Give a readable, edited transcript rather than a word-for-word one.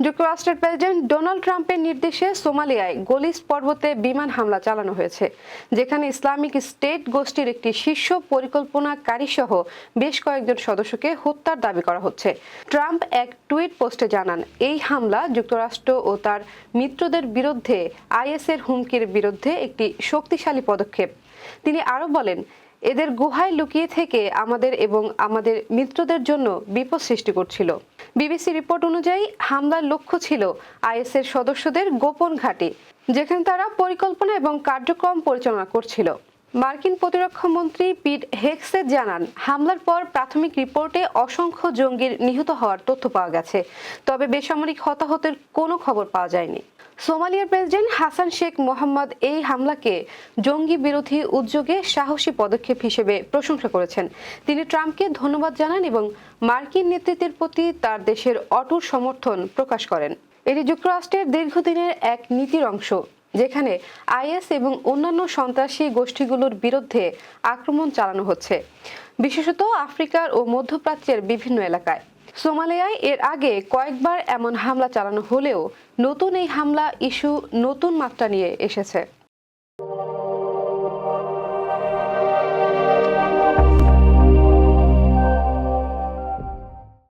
যুক্তরাষ্ট্রের president Donald ট্রাম্পের নির্দেশে সোমালিয়ায় গলিস পর্বতে বিমান হামলা চালানো হয়েছে, যেখানে ইসলামিক স্টেট গোষ্ঠীর একটি শীর্ষ পরিকল্পনাকারী সহ বেশ কয়েকজন সদস্যকে হত্যার দাবি করা হচ্ছে। ট্রাম্প এক টুইট পোস্টে জানান, এই হামলা যুক্তরাষ্ট্র ও তার মিত্রদের বিরুদ্ধে আইএসের হুমকির বিরুদ্ধে একটি শক্তিশালী পদক্ষেপ। তিনি আরও বলেন, এদের গুহায় লুকিয়ে থেকে আমাদের এবং আমাদের মিত্রদের জন্য বিপদ সৃষ্টি করছিল। বিবিসি রিপোর্ট অনুযায়ী হামলার লক্ষ্য ছিল আইএসের সদস্যদের গোপন ঘাঁটি, যেখানে তারা পরিকল্পনা এবং কার্যক্রম পরিচালনা করছিল। মার্কিন প্রতিরক্ষা মন্ত্রী পিট হেগসেট জানান, হামলার পর প্রাথমিক রিপোর্টে অসংখ্য জঙ্গির নিহত হওয়ার তথ্য পাওয়া গেছে, তবে বেসামরিক হতাহতের কোনো খবর পাওয়া যায়নি। সোমালিয়ার প্রেসিডেন্ট হাসান শেখ মোহাম্মদ এই হামলাকে জঙ্গি বিরোধী উদ্যোগে সাহসী পদক্ষেপ হিসেবে প্রশংসা করেছেন। তিনি ট্রাম্পকে ধন্যবাদ জানান এবং মার্কিন নেতৃত্বের প্রতি তার দেশের অটুট সমর্থন প্রকাশ করেন। এটি যুক্তরাষ্ট্রের দীর্ঘদিনের এক নীতির অংশ, যেখানে আইএস এবং অন্যান্য সন্ত্রাসী গোষ্ঠীগুলোর বিরুদ্ধে আক্রমণ চালানো হচ্ছে, বিশেষত আফ্রিকার ও মধ্যপ্রাচ্যের বিভিন্ন এলাকায়। সোমালিয়ায় এর আগে কয়েকবার এমন হামলা চালানো হলেও নতুন এই হামলা ইস্যু নতুন মাত্রা নিয়ে এসেছে।